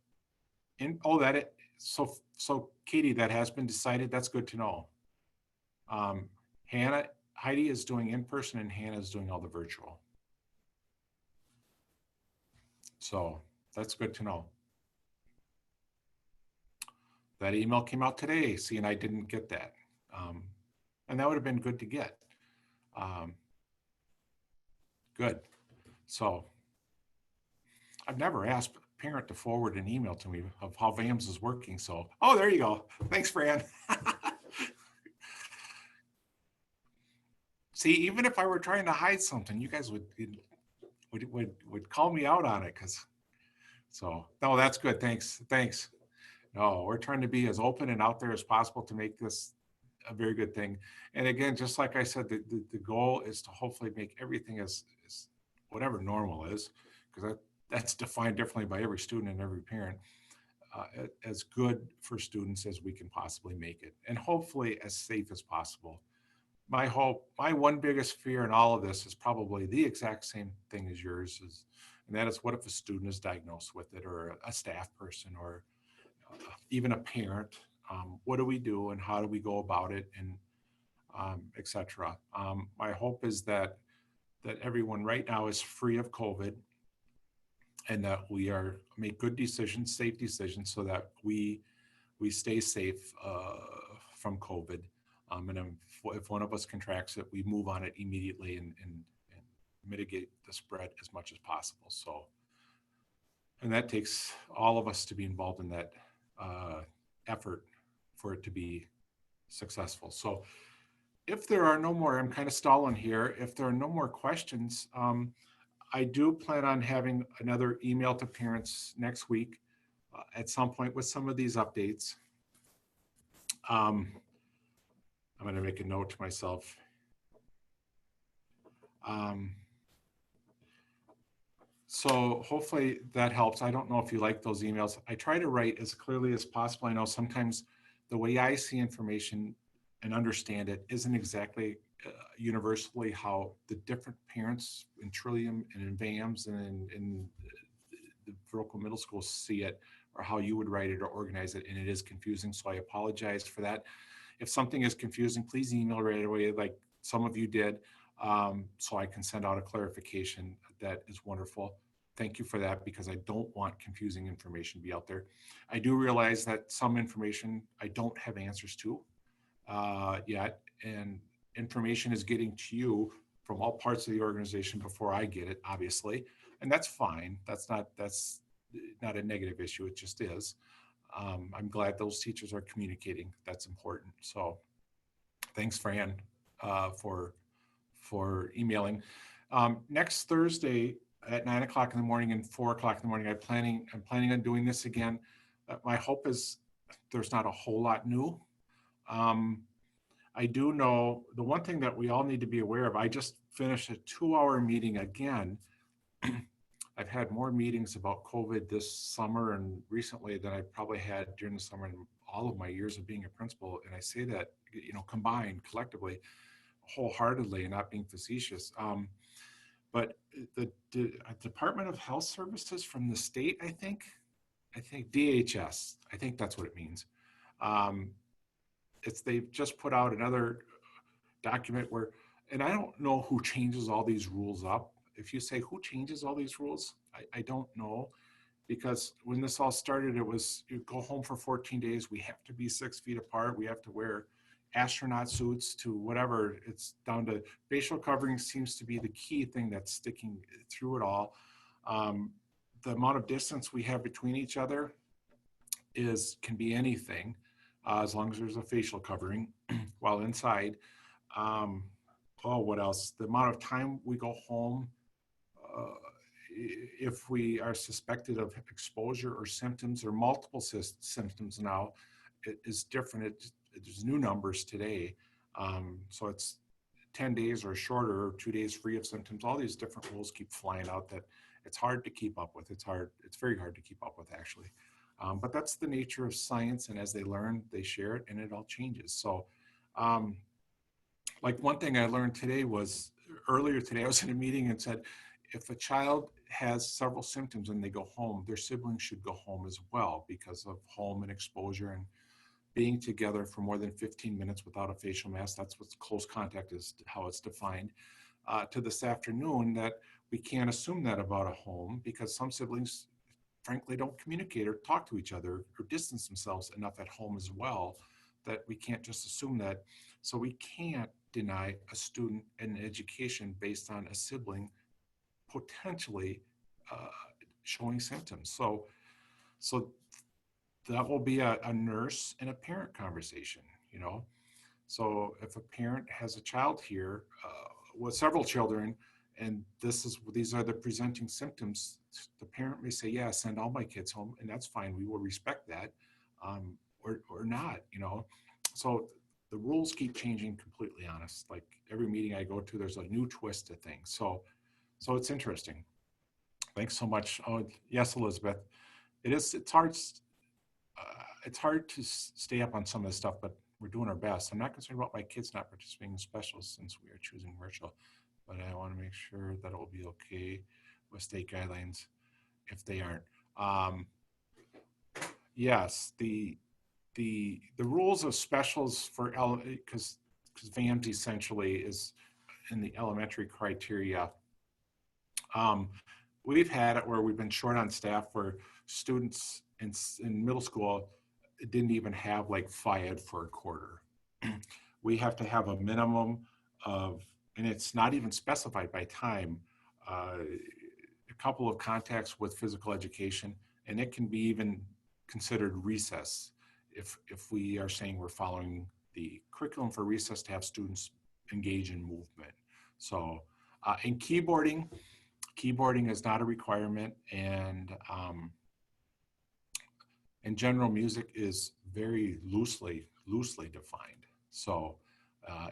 so Katie, that has been decided. That's good to know. Heidi is doing in person and Hannah is doing all the virtual. So that's good to know. That email came out today. See, and I didn't get that. And that would have been good to get. Good. So I've never asked a parent to forward an email to me of how VAMS is working. So, oh, there you go. Thanks, Fran. See, even if I were trying to hide something, you guys would call me out on it. So, no, that's good. Thanks. No, we're trying to be as open and out there as possible to make this a very good thing. And again, just like I said, the goal is to hopefully make everything as whatever normal is, because that's defined differently by every student and every parent, as good for students as we can possibly make it, and hopefully as safe as possible. My one biggest fear in all of this is probably the exact same thing as yours is, and that is, what if a student is diagnosed with it, or a staff person, or even a parent? What do we do, and how do we go about it, and etc. My hope is that everyone right now is free of COVID, and that we make good decisions, safe decisions, so that we we stay safe from COVID. And if one of us contracts it, we move on it immediately and mitigate the spread as much as possible. So, and that takes all of us to be involved in that effort for it to be successful. So if there are no more, I'm kind of stalling here. If there are no more questions, I do plan on having another email to parents next week at some point with some of these updates. I'm going to make a note to myself. So hopefully that helps. I don't know if you like those emails. I try to write as clearly as possible. I know sometimes the way I see information and understand it isn't exactly universally how the different parents in Trillium and in VAMS and in the Viroqua Middle School see it, or how you would write it or organize it, and it is confusing. So I apologize for that. If something is confusing, please email right away, like some of you did, so I can send out a clarification. That is wonderful. Thank you for that, because I don't want confusing information to be out there. I do realize that some information I don't have answers to yet, and information is getting to you from all parts of the organization before I get it, obviously, and that's fine. That's not a negative issue. It just is. I'm glad those teachers are communicating. That's important. So thanks, Fran, for emailing. Next Thursday at 9 o'clock in the morning and 4 o'clock in the morning, I'm planning on doing this again. My hope is there's not a whole lot new. I do know the one thing that we all need to be aware of. I just finished a 2-hour meeting again. I've had more meetings about COVID this summer and recently than I probably had during the summer in all of my years of being a principal. And I say that, combined collectively, wholeheartedly, and not being facetious. But the Department of Health Services from the state, I think DHS, I think that's what it means. They've just put out another document where, and I don't know who changes all these rules up. If you say who changes all these rules, I don't know, because when this all started, it was you go home for 14 days. We have to be 6 feet apart. We have to wear astronaut suits to whatever. It's down to facial covering seems to be the key thing that's sticking through it all. The amount of distance we have between each other can be anything, as long as there's a facial covering while inside. What else? The amount of time we go home, if we are suspected of exposure or symptoms or multiple symptoms now, it is different. There's new numbers today. So it's 10 days or shorter, or 2 days free of symptoms. All these different rules keep flying out that it's hard to keep up with. It's very hard to keep up with, actually. But that's the nature of science. And as they learn, they share it, and it all changes. So like one thing I learned today was, earlier today, I was in a meeting and said, if a child has several symptoms and they go home, their siblings should go home as well, because of home and exposure and being together for more than 15 minutes without a facial mask. That's what close contact is, how it's defined. To this afternoon, that we can't assume that about a home, because some siblings frankly don't communicate or talk to each other or distance themselves enough at home as well, that we can't just assume that. So we can't deny a student an education based on a sibling potentially showing symptoms. So that will be a nurse and a parent conversation, So if a parent has a child here with several children, and these are the presenting symptoms, the parent may say, yeah, send all my kids home, and that's fine. We will respect that, or not, So the rules keep changing, completely honest. Like every meeting I go to, there's a new twist to things. So it's interesting. Thanks so much. Oh, yes, Elizabeth. It's hard to stay up on some of this stuff, but we're doing our best. I'm not concerned about my kids not participating in specials since we are choosing virtual, but I want to make sure that it will be okay with state guidelines if they aren't. Yes, the rules of specials for because VAMS essentially is in the elementary criteria. We've had it where we've been short on staff, where students in middle school, didn't even have like FIAD for a quarter. We have to have a minimum of, and it's not even specified by time, a couple of contacts with physical education, and it can be even considered recess if we are saying we're following the curriculum for recess to have students engage in movement. So in keyboarding is not a requirement, and general music is very loosely defined. So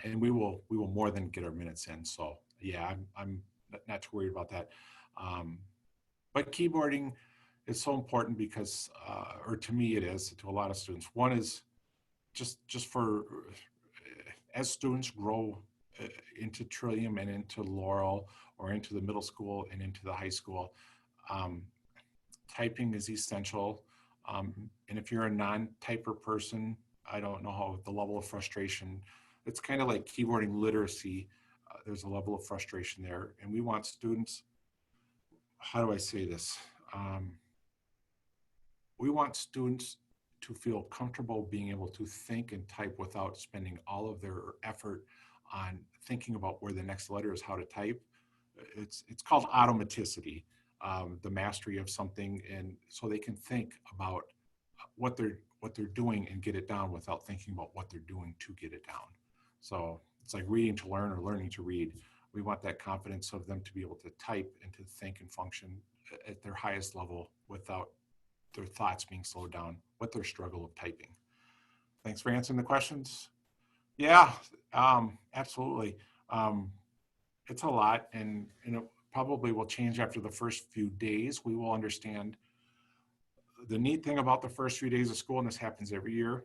and we will more than get our minutes in. So yeah, I'm not too worried about that. But keyboarding is so important because, or to me it is, to a lot of students. One is just for, as students grow into Trillium and into Laurel, or into the middle school and into the high school, typing is essential. And if you're a non-typer person, I don't know how the level of frustration, it's kind of like keyboarding literacy. There's a level of frustration there, and we want students, how do I say this? We want students to feel comfortable being able to think and type without spending all of their effort on thinking about where the next letter is, how to type. It's called automaticity, the mastery of something, and so they can think about what they're doing and get it down without thinking about what they're doing to get it down. So it's like reading to learn or learning to read. We want that confidence of them to be able to type and to think and function at their highest level without their thoughts being slowed down with their struggle of typing. Thanks for answering the questions. Yeah, absolutely. It's a lot, and it probably will change after the first few days. We will understand. The neat thing about the first few days of school, and this happens every year,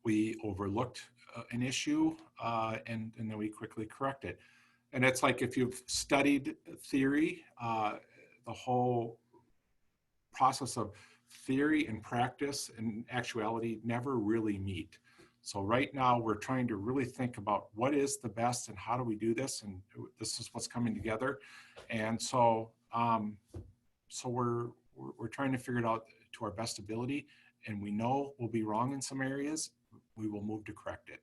we overlooked an issue and then we quickly correct it. And it's like if you've studied theory, the whole process of theory and practice and actuality never really meet. So right now we're trying to really think about what is the best and how do we do this, and this is what's coming together. And so we're trying to figure it out to our best ability, and we know we'll be wrong in some areas. We will move to correct it.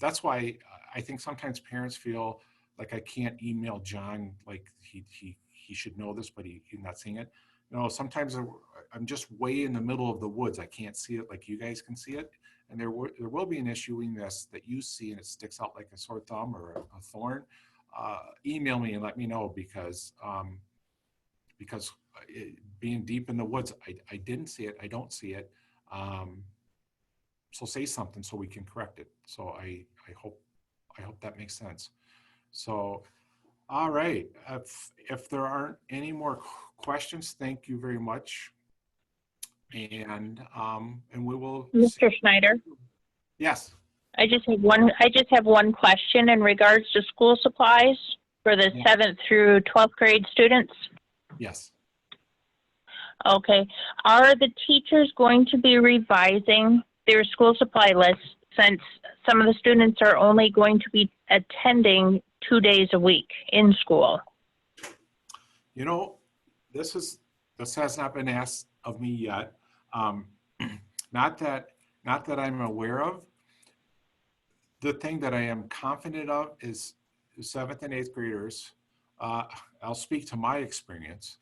That's why I think sometimes parents feel like I can't email John, like he should know this, but he's not seeing it. You know, sometimes I'm just way in the middle of the woods. I can't see it like you guys can see it. And there will be an issue in this that you see and it sticks out like a sore thumb or a thorn. Email me and let me know, because being deep in the woods, I didn't see it. I don't see it. So say something so we can correct it. So I hope that makes sense. So, all right. If there aren't any more questions, thank you very much. And we will. Mr. Schneider, Yes. I just have one question in regards to school supplies for the 7th through 12th grade students. Yes. Okay. Are the teachers going to be revising their school supply list, since some of the students are only going to be attending 2 days a week in school? You know, this has not been asked of me yet. Not that I'm aware of. The thing that I am confident of is 7th and 8th graders. I'll speak to my experience.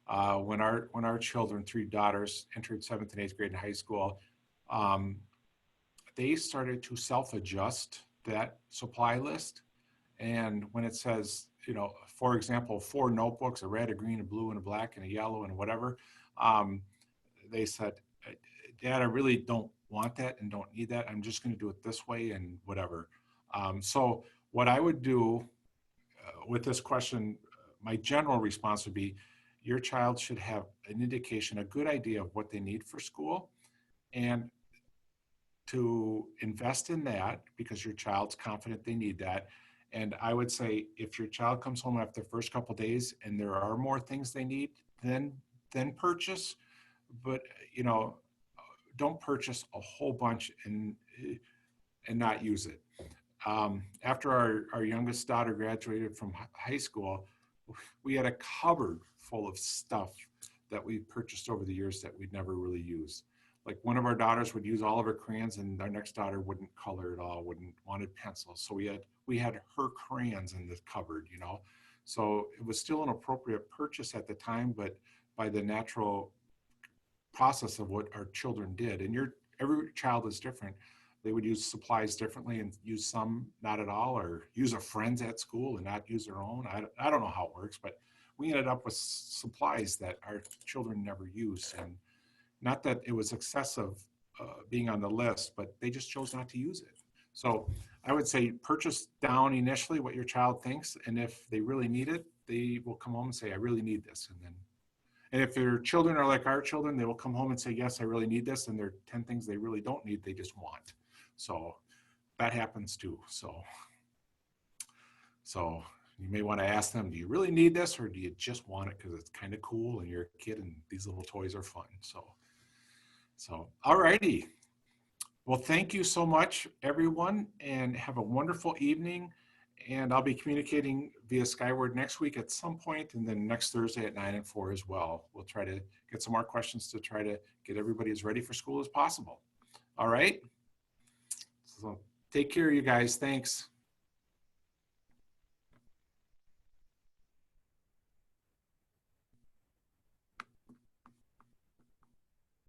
When our children, 3 daughters, entered 7th and 8th grade in high school, they started to self-adjust that supply list. And when it says, you know, for example, 4 notebooks, a red, a green, a blue, and a black, and a yellow, and whatever, they said, Dad, I really don't want that and don't need that. I'm just going to do it this way and whatever. So what I would do with this question, my general response would be, your child should have an indication, a good idea of what they need for school, and to invest in that because your child's confident they need that. And I would say if your child comes home after the first couple of days and there are more things they need, then purchase. But, you know, don't purchase a whole bunch and not use it. After our youngest daughter graduated from high school, we had a cupboard full of stuff that we purchased over the years that we'd never really used. like one of our daughters would use all of her crayons and our next daughter wouldn't color at all, wanted pencils. So we had her crayons in the cupboard, you know? So it was still an appropriate purchase at the time, but by the natural process of what our children did, and every child is different. They would use supplies differently and use some not at all, or use a friend's at school and not use their own. I don't know how it works, but we ended up with supplies that our children never used. And not that it was excessive being on the list, but they just chose not to use it. So I would say purchase down initially what your child thinks. And if they really need it, they will come home and say, I really need this. And if your children are like our children, they will come home and say, yes, I really need this. And there are 10 things they really don't need, they just want. So that happens too. So you may want to ask them, do you really need this, or do you just want it because it's kind of cool and you're a kid and these little toys are fun? So, all righty. Well, thank you so much, everyone, and have a wonderful evening. And I'll be communicating via Skyward next week at some point, and then next Thursday at 9 and 4 as well. We'll try to get some more questions to try to get everybody as ready for school as possible. All right. So take care, you guys. Thanks.